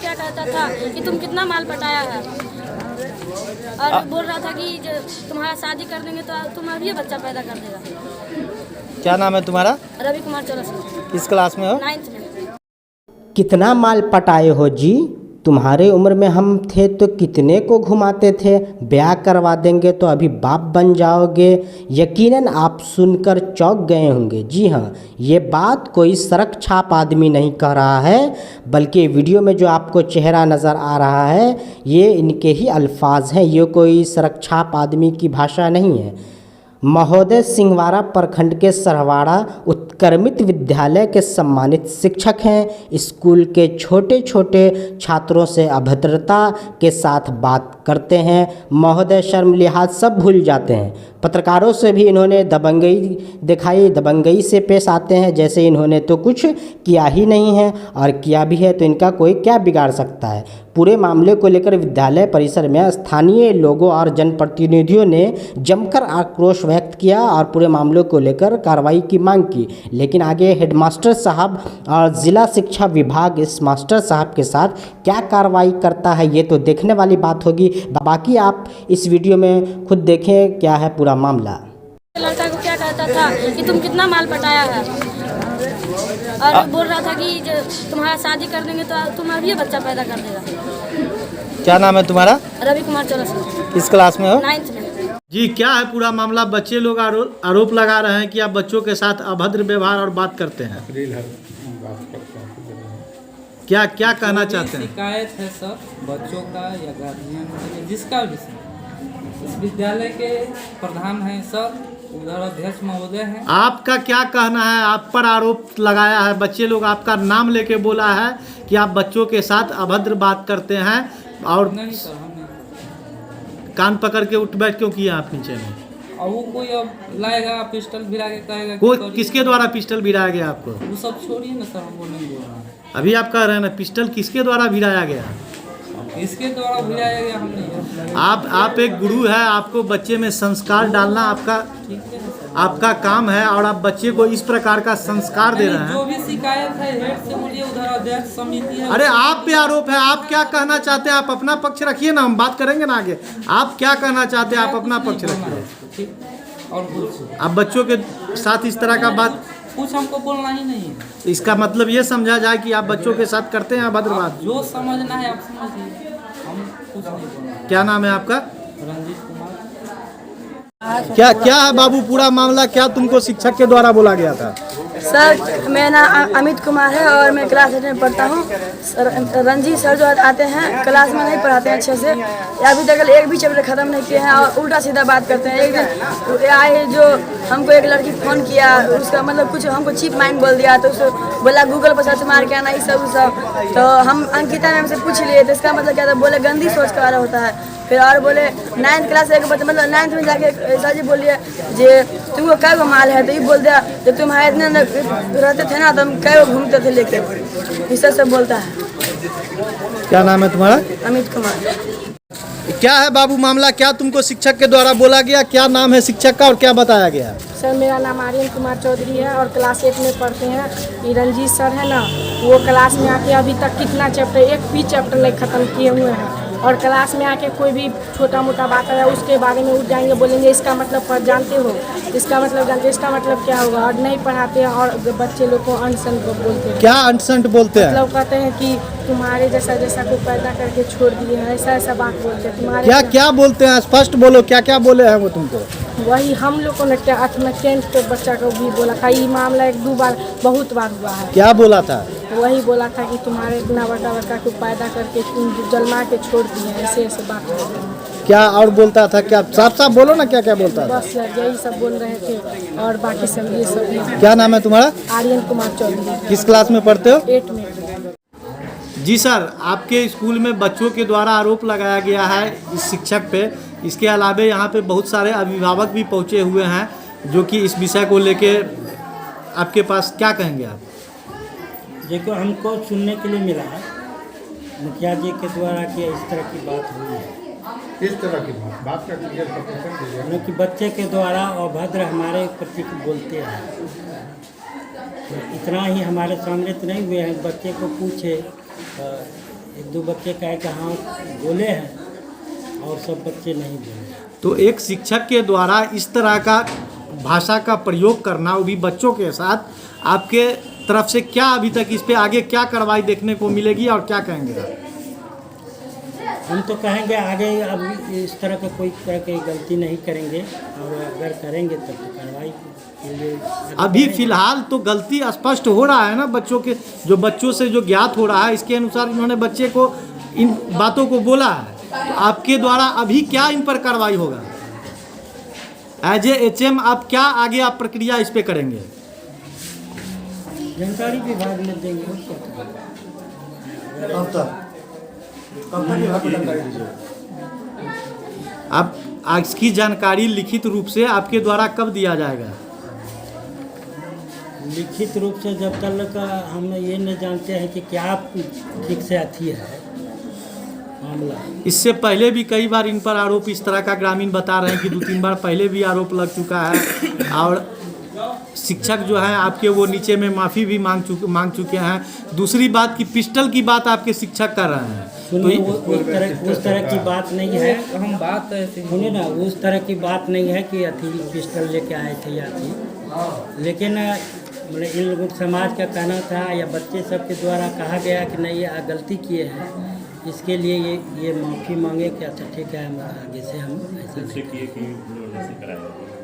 क्या कहता था कि तुम कितना माल पटाया है, और बोल रहा था कि तुम्हारा शादी कर देंगे तो तुम अभी बच्चा पैदा कर देगा। क्या नाम है तुम्हारा? रवि कुमार चौरसिया। किस क्लास में हो? 9th में। कितना माल पटाए हो जी? तुम्हारे उम्र में हम थे तो कितने को घुमाते थे। ब्याह करवा देंगे तो अभी बाप बन जाओगे। यकीनन आप सुनकर चौंक गए होंगे। जी हाँ, ये बात कोई सड़क छाप आदमी नहीं कह रहा है, बल्कि वीडियो में जो आपको चेहरा नज़र आ रहा है ये इनके ही अल्फाज हैं। ये कोई सड़क छाप आदमी की भाषा नहीं है। महोदय सिंहवाड़ा प्रखंड के सरवाड़ा उत्क्रमित विद्यालय के सम्मानित शिक्षक हैं। स्कूल के छोटे छोटे छात्रों से अभद्रता के साथ बात करते हैं। महोदय शर्म लिहाज सब भूल जाते हैं। पत्रकारों से भी इन्होंने दबंगई दिखाई, दबंगई से पेश आते हैं जैसे इन्होंने तो कुछ किया ही नहीं है, और किया भी है तो इनका कोई क्या बिगाड़ सकता है। पूरे मामले को लेकर विद्यालय परिसर में स्थानीय लोगों और जनप्रतिनिधियों ने जमकर आक्रोश व्यक्त किया और पूरे मामले को लेकर कार्रवाई की मांग की। लेकिन आगे हेडमास्टर साहब और ज़िला शिक्षा विभाग इस मास्टर साहब के साथ क्या कार्रवाई करता है ये तो देखने वाली बात होगी। बाकी आप इस वीडियो में खुद देखें क्या है पूरा मामला। लड़का को क्या कहता था कि तुम कितना माल पटाया है, और बोल रहा था कि तुम्हारा शादी कर देंगे तो तुम अभी बच्चा पैदा कर देगा। क्या नाम है तुम्हारा? रवि कुमार चौरसिया। किस क्लास में हो? 9th में। जी, क्या है पूरा मामला? बच्चे लोग आरोप लगा रहे हैं कि आप बच्चों के साथ अभद्र व्यवहार और बात करते हैं। क्या क्या कहना चाहते हैं? शिकायत है सर, बच्चों का या गार्जियन जिसका भी इस विद्यालय के प्रधान हैं सर, उधर अध्यक्ष महोदय हैं। आपका क्या कहना है? आप पर आरोप लगाया है, बच्चे लोग आपका नाम लेके बोला है कि आप बच्चों के साथ अभद्र बात करते हैं, और नहीं सर, हम नहीं। कान पकड़ के उठ बैठ क्यों किया आप नीचे में? और वो कोई अब लाएगा पिस्टल भिड़ा के कहेगा कि कोई करिए। किसके द्वारा पिस्टल भिड़ाया गया आपको? वो सब छोड़िए ना सर, हमको नहीं बोल रहा है। अभी आप कह रहे हैं ना पिस्टल किसके द्वारा भिड़ाया गया? इसके द्वारा भिड़ाया गया, हम नहीं। आप एक गुरु है, आपको बच्चे में संस्कार डालना आपका काम है, और आप बच्चे को इस प्रकार का संस्कार दे रहे जो हैं। भी शिकायत है हेड से बोलिए, उधर अध्यक्ष समिति है। अरे आप पे आरोप है, आप क्या कहना चाहते हैं? आप अपना पक्ष रखिए ना, हम बात करेंगे ना आगे। आप क्या कहना चाहते हैं? आप अपना पक्ष रखिए। और कुछ आप बच्चों के साथ इस तरह का बात, कुछ हमको बोलना ही नहीं है। इसका मतलब ये समझा जाए कि आप बच्चों के साथ करते हैं अभद्र बात। जो समझना है आप समझिए, हम कुछ नहीं बोलना। क्या नाम है आपका? रंजीत कुमार। क्या है बाबू पूरा मामला? क्या तुमको शिक्षक के द्वारा बोला गया था? सर, मेरा नाम अमित कुमार है और मैं क्लास 8 में पढ़ता हूँ। रंजीत सर जो आते हैं क्लास में नहीं पढ़ाते हैं अच्छे से, अभी तक एक भी चैप्टर खत्म नहीं किए हैं और उल्टा सीधा बात करते हैं। एक दिन आए जो हमको एक लड़की फ़ोन किया, उसका मतलब कुछ हमको चीप माइंड बोल दिया, तो उसको बोला गूगल पर सर्च मार के आना, ये सब। तो हम अंकिता मैम से पूछ लिए तो इसका मतलब क्या था, बोले गंदी सोच का वाला होता है। फिर और बोले 9th क्लास एक बच्चा मतलब 9th में जाके सर जी बोलिए जे तुमको कै गो माल है, तो ये बोल दिया जब तुम हमारे इतने रहते थे ना तो हम कै गो घूमते थे लेके, इसे सब बोलता है। क्या नाम है तुम्हारा? अमित कुमार। क्या है बाबू मामला? क्या तुमको शिक्षक के द्वारा बोला गया? क्या नाम है शिक्षक का और क्या बताया गया? सर, मेरा नाम आर्यन कुमार चौधरी है और क्लास 8 में पढ़ते हैं। ये रंजीत सर है ना, वो क्लास में आके अभी तक कितना चैप्टर, एक भी चैप्टर नहीं ख़त्म किए हुए हैं, और क्लास में आके कोई भी छोटा मोटा बात है उसके बारे में उठ जाएंगे, बोलेंगे इसका मतलब जानते हो, इसका मतलब जानते, इसका मतलब क्या होगा, और नहीं पढ़ाते हैं और बच्चे लोग को अनसन बोलते हैं। क्या अनसंट बोलते हैं? मतलब कहते हैं कि तुम्हारे जैसा को पैदा करके छोड़ दिए हैं, ऐसा बात बोलते हैं। तुम्हारे क्या बोलते हैं? स्पष्ट बोलो, क्या बोले हैं वो तुमको? वही हम लोग को न 10th के बच्चा को भी बोला था। ये मामला 1-2 बार बहुत बार हुआ है। क्या बोला था? वही बोला था कि तुम्हारे इतना बड़ा को पैदा करके जन्मा के छोड़ दिए, ऐसे बात करते हैं। क्या और बोलता था? क्या साफ बोलो ना, क्या बोलता था? बस यही सब बोल रहे थे और बाकी सब ये सब। क्या नाम है तुम्हारा? आर्यन कुमार चौधरी। किस क्लास में पढ़ते हो? 8 में। जी सर, आपके स्कूल में बच्चों के द्वारा आरोप लगाया गया है इस शिक्षक पे। इसके अलावा यहाँ पे बहुत सारे अभिभावक भी पहुँचे हुए हैं जो कि इस विषय को लेके आपके पास क्या कहेंगे आप? देखो, हमको सुनने के लिए मिला है मुखिया जी के द्वारा कि इस तरह की बात हुई है। इस तरह की बात का क्लियर प्रोपोजल दीजिए। कि बच्चे के द्वारा अभद्र हमारे प्रति बोलते हैं, तो इतना ही हमारे सामने तो नहीं हुए हैं। बच्चे को पूछे एक दो बच्चे कहे कि हाँ बोले हैं और सब बच्चे नहीं बोले। तो एक शिक्षक के द्वारा इस तरह का भाषा का प्रयोग करना, वो भी बच्चों के साथ, आपके तरफ से क्या अभी तक इस पे आगे क्या कार्रवाई देखने को मिलेगी और क्या कहेंगे आप? हम तो कहेंगे आगे अब इस तरह का कोई तरह की गलती नहीं करेंगे, और अगर करेंगे तब तो कार्रवाई के लिए अभी फिलहाल तो गलती स्पष्ट हो रहा है ना, बच्चों के जो बच्चों से जो ज्ञात हो रहा है, इसके अनुसार इन्होंने बच्चे को इन बातों को बोला है। तो आपके द्वारा अभी क्या इन पर कार्रवाई होगा? एज ए HM आप क्या आगे आप प्रक्रिया इस पे करेंगे? जानकारी विभाग में देंगे। आप इसकी जानकारी लिखित रूप से आपके द्वारा कब दिया जाएगा? लिखित रूप से जब तक हम ये नहीं जानते हैं कि क्या ठीक से अथी है मामला। इससे पहले भी कई बार इन पर आरोप इस तरह का ग्रामीण बता रहे हैं कि 2-3 बार पहले भी आरोप लग चुका है, और शिक्षक जो हैं आपके वो नीचे में माफ़ी भी मांग चुके हैं। दूसरी बात कि पिस्टल की बात आपके शिक्षक कर रहे हैं। सुनिए, उस तरह की बात नहीं है। हम बात ऐसे सुनिए ना, उस तरह की बात नहीं है कि अथी पिस्टल लेके आए थे या थी, लेकिन मतलब इन लोगों समाज का कहना था या बच्चे सब के द्वारा कहा गया कि नहीं ये गलती किए हैं, इसके लिए ये माफ़ी मांगे कि अच्छा ठीक है हम आगे से हम ऐसा नहीं करेंगे।